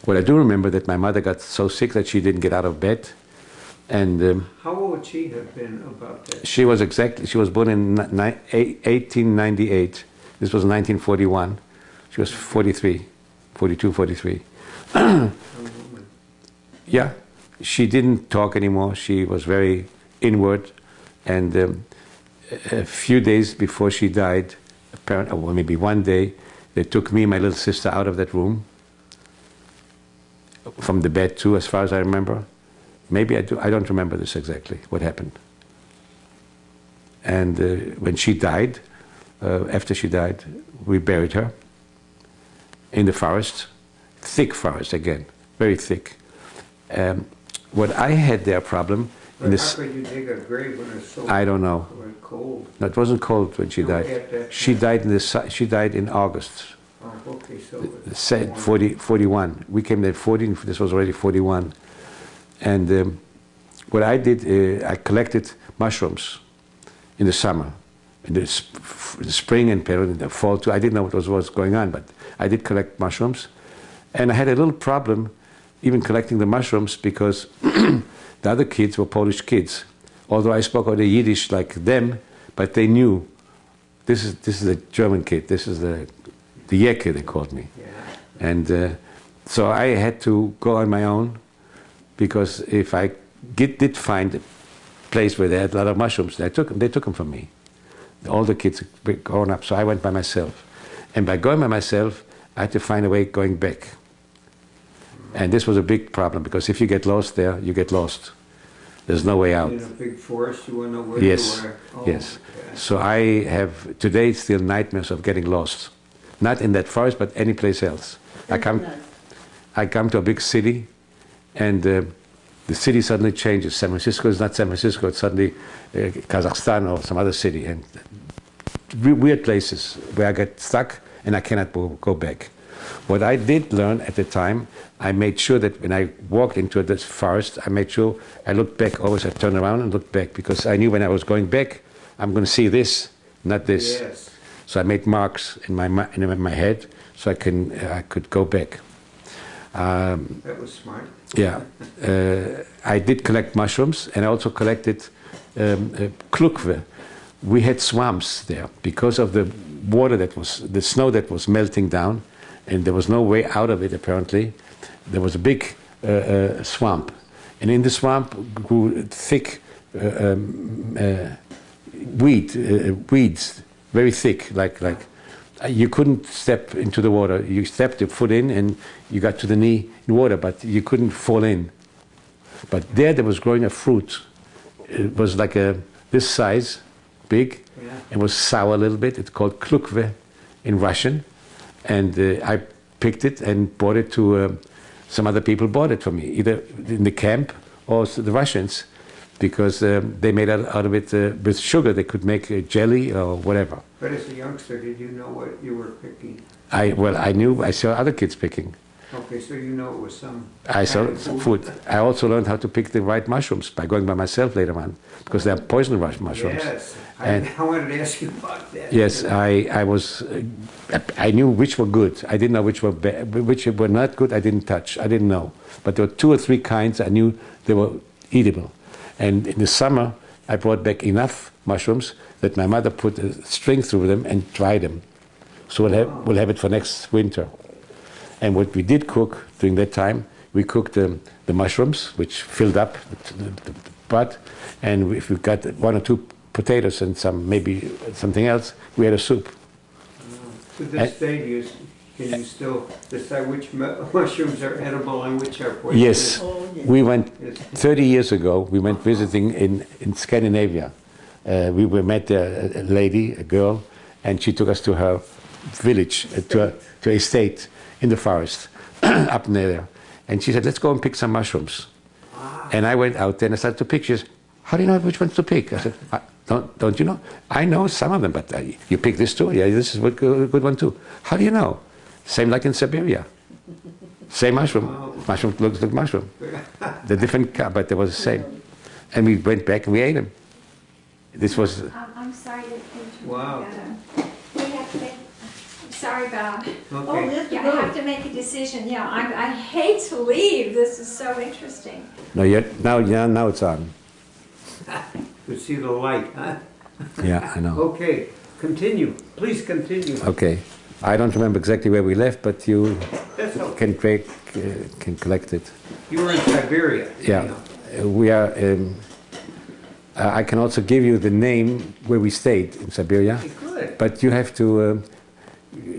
What I do remember that my mother got so sick that she didn't get out of bed, and How old would she have been about that? she was born in 1898. This was 1941. She was 42, 43. Yeah, she didn't talk anymore. She was very inward, and a few days before she died, apparently, or maybe one day, they took me and my little sister out of that room. From the bed too, as far as I remember. Maybe I don't remember this exactly, what happened. And when she died, after she died, we buried her in the forest, thick forest again, very thick. What I had their problem in But this, how could you dig a grave when it's so I don't know. cold? No, it wasn't cold when she No, died. at that She time. died in she died in August. Oh, okay, so it's Said warm. 41. We came there 40. This was already 41. And what I did, I collected mushrooms in the summer, in the spring and period, in the fall too. I didn't know what was going on, but I did collect mushrooms, and I had a little problem, even collecting the mushrooms, because the other kids were Polish kids. Although I spoke only Yiddish like them, but they knew this is a German kid. This is the Yeke, they called me. Yeah. And so I had to go on my own, because if I did find a place where they had a lot of mushrooms, they took them from me. All the kids were grown up, so I went by myself. And by going by myself, I had to find a way going back. And this was a big problem, because if you get lost there, you get lost. There's no way out. In a big forest, you want to know where Yes, you are. Oh, yes. okay. So I have today still nightmares of getting lost. Not in that forest, but any place else. I come to a big city, and the city suddenly changes. San Francisco is not San Francisco, it's suddenly Kazakhstan or some other city. And weird places where I get stuck and I cannot go back. What I did learn at the time, I made sure that when I walked into this forest, I made sure I looked back. Always I turned around and looked back, because I knew when I was going back, I'm going to see this, not this. Yes. So I made marks in my head, so I could go back. That was smart. Yeah, I did collect mushrooms, and I also collected klukve. We had swamps there because of the water the snow that was melting down, and there was no way out of it apparently. There was a big swamp, and in the swamp grew thick weeds, very thick, like you couldn't step into the water. You stepped your foot in and you got to the knee in water, but you couldn't fall in. But there was growing a fruit. It was like this size, big. Yeah. It was sour a little bit. It's called klukve in Russian. And I picked it and brought it to, some other people bought it for me, either in the camp or the Russians, because they made out of it with sugar. They could make jelly or whatever. But as a youngster, did you know what you were picking? I knew, I saw other kids picking. Okay, so you know it was some I saw kind of some food. I also learned how to pick the right mushrooms by going by myself later on, because they are poison mushrooms. Yes, And I wanted to ask you about that. yes, I knew which were good. I didn't know which were bad, which were not good. I didn't touch. I didn't know. But there were 2 or 3 kinds I knew they were eatable. And in the summer, I brought back enough mushrooms that my mother put a string through them and dried them. So we'll have it for next winter. And what we did cook during that time, we cooked the mushrooms, which filled up the pot. And if we got 1 or 2 potatoes and maybe something else, we had a soup. To this day, can you still decide which mushrooms are edible and which are poisonous? Yes, Oh, yes. we went Yes. 30 years ago. We went visiting in Scandinavia. We met a lady, a girl, and she took us to her village, to a estate in the forest up there. And she said, "Let's go and pick some mushrooms." And I went out there and I started to pick. She said, "How do you know which ones to pick?" I said, "Don't you know? I know some of them, but you pick this too? Yeah, this is a good one too. How do you know?" Same like in Siberia. Same mushroom. Mushroom looks like mushroom. The different, but they was the same. And we went back and we ate them. This was. I'm sorry to interrupt. Wow. We have to make, I'm sorry, Bob. Oh, we Okay, have to Yeah, I go. have to make a decision. Yeah, I hate to leave. This is so interesting. No, now it's on. to see the light, huh? Yeah, I know. Okay, continue. Please continue. Okay. I don't remember exactly where we left, but you That's okay. can collect it. You were in Siberia. Yeah. We are. I can also give you the name where we stayed in Siberia, Good. but you have to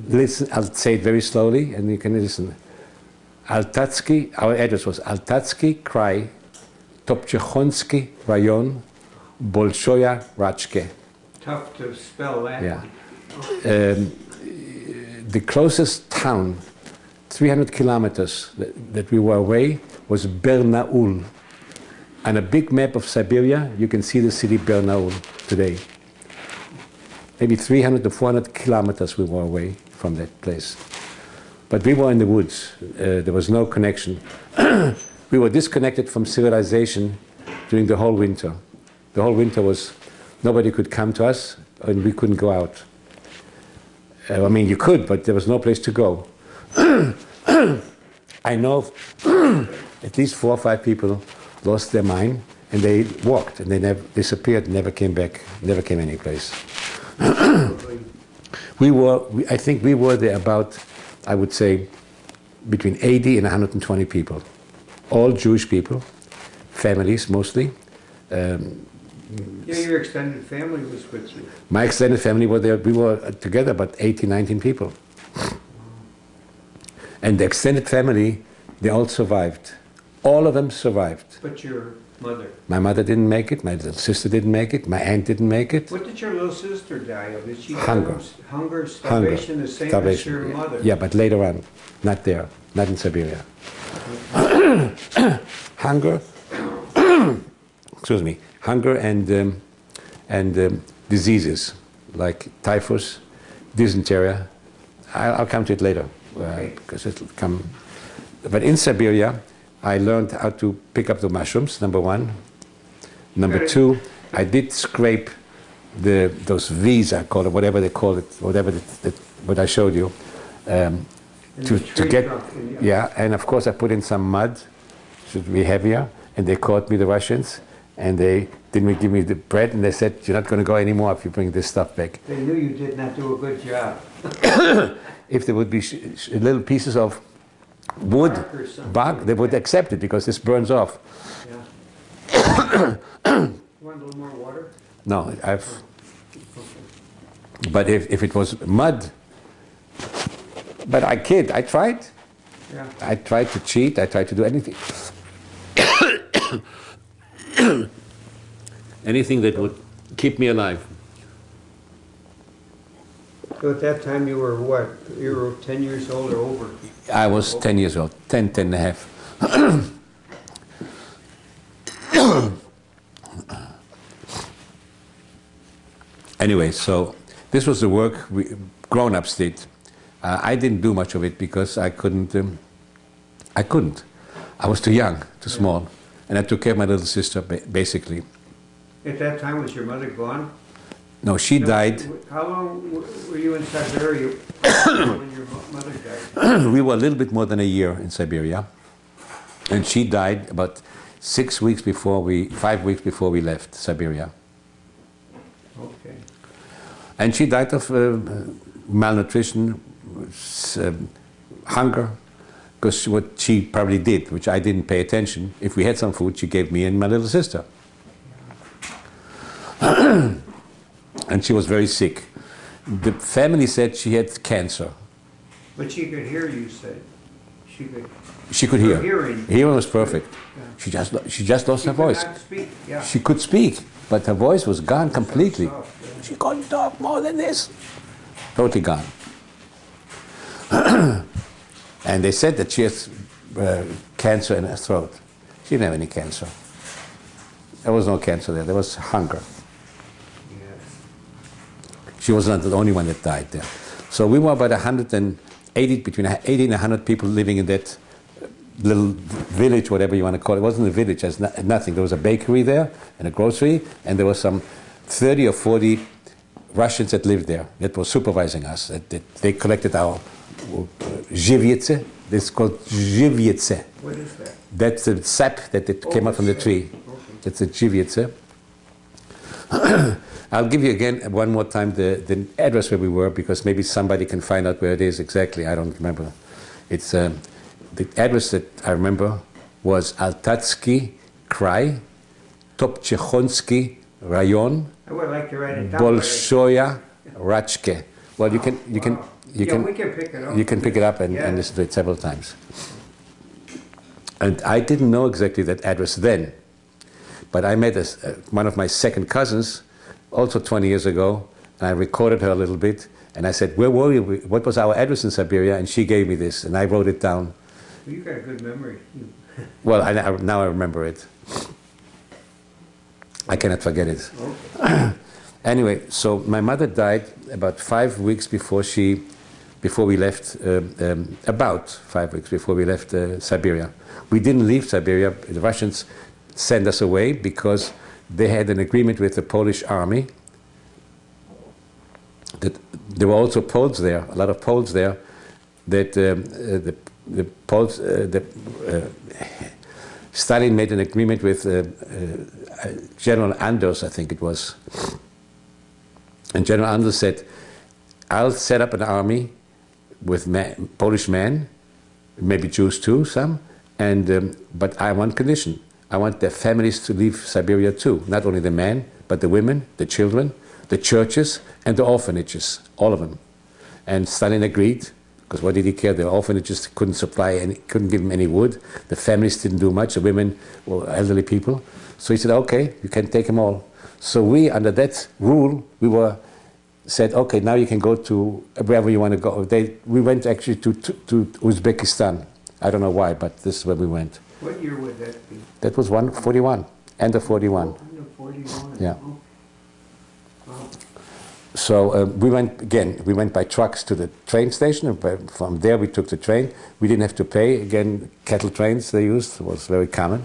listen. I'll say it very slowly, and you can listen. Altatsky. Our address was Altatsky Krai, Topchechonsky Rayon, Bolshoya Rachke. Tough to spell that Yeah. one. The closest town, 300 kilometers that we were away, was Bernaul. On a big map of Siberia, you can see the city Barnaul today. Maybe 300 to 400 kilometers we were away from that place. But we were in the woods. There was no connection. We were disconnected from civilization during the whole winter. The whole winter was, nobody could come to us, and we couldn't go out. I mean, you could, but there was no place to go. I know at least 4 or 5 people lost their mind, and they walked, and they never disappeared, never came back, never came any place. I think we were there about, I would say, between 80 and 120 people. All Jewish people, families mostly. Yeah, your extended family was with you. My extended family were there. We were together about 18, 19 people. And the extended family, they all survived. All of them survived. But your mother? My mother didn't make it. My little sister didn't make it. My aunt didn't make it. What did your little sister die of? Did she Hunger. die of hunger, starvation, the same as your mother? Yeah, but later on. Not there. Not in Siberia. Hunger. Excuse me. Hunger and diseases like typhus, dysentery. I'll come to it later because it'll come. But in Siberia, I learned how to pick up the mushrooms, number one. Number two, I did scrape those V's, I call it, whatever they call it, whatever what I showed you, to get, yeah, and of course I put in some mud, should be heavier, and they caught me, the Russians, and they didn't give me the bread, and they said, you're not going to go anymore if you bring this stuff back. They knew you did not do a good job. If there would be little pieces of wood, bark, they would accept it because this burns off. Yeah. You want a little more water? No, but if it was mud, but I tried. Yeah. I tried to cheat, I tried to do anything. Anything that would keep me alive. So at that time you were what? You were 10 years old or over? I was 10 years old, 10 and a half. Anyway, so this was the work grown-ups did. I didn't do much of it because I couldn't. I was too young, too small, and I took care of my little sister, basically. At that time, was your mother gone? No, she died. How long were you in Siberia when your mother died? We were a little bit more than a year in Siberia, and she died about 5 weeks before we left Siberia. Okay. And she died of malnutrition, hunger, because what she probably did, which I didn't pay attention, if we had some food, she gave me and my little sister. And she was very sick. The family said she had cancer. But she could hear, you said. She could hear. Hearing. Hearing was perfect. Yeah. She just lost her voice. She could not speak. Yeah. She could speak, but her voice was gone completely. Soft, yeah. She couldn't talk more than this. Totally gone. And they said that she has cancer in her throat. She didn't have any cancer. There was no cancer there. There was hunger. She was not the only one that died there. So we were about 180, between 80 and 100 people living in that little village, whatever you want to call it. It wasn't a village, there's nothing. There was a bakery there and a grocery, and there was some 30 or 40 Russians that lived there that were supervising us. They collected our zhivyetse. It's called zhivyetse. What is that? That's the sap that came out from the tree. Okay. That's the zhivyetse. I'll give you again one more time the address where we were, because maybe somebody can find out where it is exactly. I don't remember. It's the address that I remember was Altatsky Krai, Topchechonsky Rayon, I would like to write it down. Bolshoya Rachke. Well, you can we can pick it up. You can pick it up and Yeah. listen to it several times. And I didn't know exactly that address then, but I met one of my second cousins, also 20 years ago, and I recorded her a little bit, and I said, where were we? What was our address in Siberia? And she gave me this, and I wrote it down. Well, you got a good memory. Well, now I remember it. I cannot forget it. Okay. Anyway, so my mother died about 5 weeks before we left, about 5 weeks before we left Siberia. We didn't leave Siberia. The Russians sent us away because they had an agreement with the Polish army. That there were also Poles there, a lot of Poles there. That the Poles, Stalin made an agreement with General Anders, I think it was. And General Anders said, I'll set up an army with Polish men, maybe Jews too, some, and but I want condition. I want their families to leave Siberia too, not only the men, but the women, the children, the churches, and the orphanages, all of them. And Stalin agreed, because what did he care? The orphanages couldn't supply any, couldn't give him any wood. The families didn't do much. The women were elderly people. So he said, okay, you can take them all. So we, under that rule, we were said, okay, now you can go to wherever you want to go. We went actually to Uzbekistan. I don't know why, but this is where we went. What year would that be? That was 41, end of 41. End of 41. Yeah. Oh. Wow. So we went by trucks to the train station, and from there we took the train. We didn't have to pay. Again, cattle trains they used, was very common.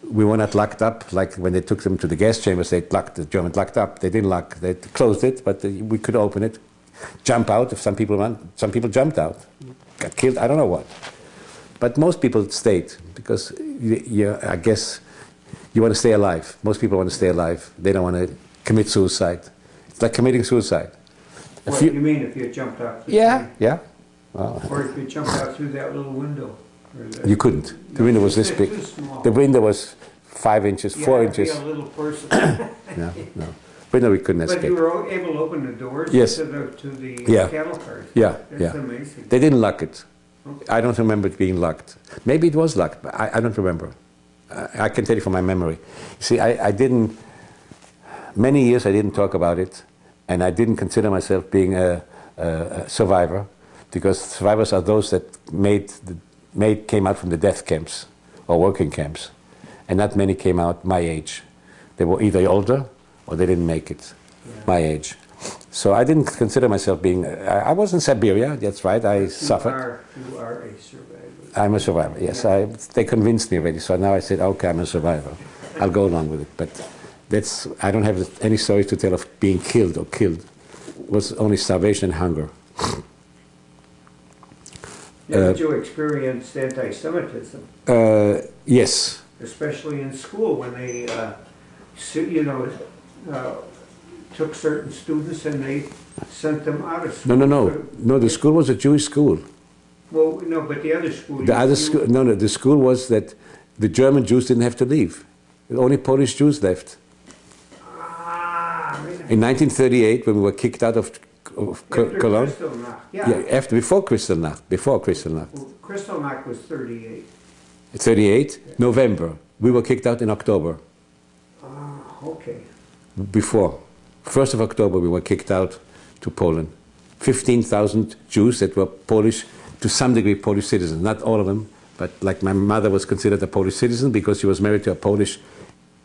We were not locked up, like when they took them to the gas chambers, the Germans locked up. They didn't lock, they closed it, but we could open it, jump out if some people jumped out, got killed, I don't know what. But most people stayed, because I guess you want to stay alive. Most people want to stay alive. They don't want to commit suicide. It's like committing suicide. What do you mean if you jumped out? Yeah, yeah. Well, or if you jumped out through that little window? You couldn't. The window was this big. The window was 5 inches, 4 inches. Be a little person. No. Window we couldn't escape. But you were able to open the doors yes. to the cattle cars? Yeah, That's amazing. They didn't lock it. Okay. I don't remember it being locked. Maybe it was locked, but I don't remember. I can tell you from my memory. You see, I didn't, many years I didn't talk about it, and I didn't consider myself being a survivor, because survivors are those that came out from the death camps or working camps, and not many came out my age. They were either older or they didn't make it, my age. So I didn't consider myself being, I was in Siberia, that's right, I suffered. You are a survivor. I'm a survivor, yes. They convinced me already, so now I said, okay, I'm a survivor. I'll go along with it, but I don't have any stories to tell of being killed or killed. It was only starvation and hunger. Did you experience anti-Semitism? Yes. Especially in school when they, took certain students and they sent them out of school. No, the school was a Jewish school. Well, no, but the other school... The school was that the German Jews didn't have to leave. Only Polish Jews left. In 1938, when we were kicked out of Cologne. Before Kristallnacht. Well, Kristallnacht was 38. 38, November. We were kicked out in October. Okay. Before. 1st of October we were kicked out to Poland. 15,000 Jews that were Polish, to some degree Polish citizens. Not all of them, but like my mother was considered a Polish citizen because she was married to a Polish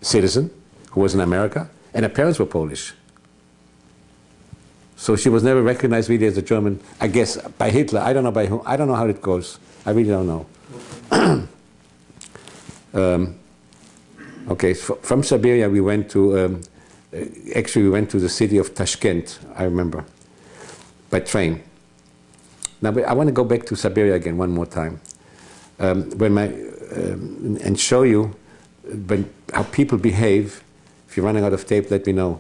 citizen who was in America, and her parents were Polish. So she was never recognized really as a German, I guess, by Hitler. I don't know by whom. I don't know how it goes. I really don't know. Okay, from Siberia we went to, actually we went to the city of Tashkent, I remember, by train. Now I want to go back to Siberia again one more time, and show you how people behave. If you're running out of tape, let me know.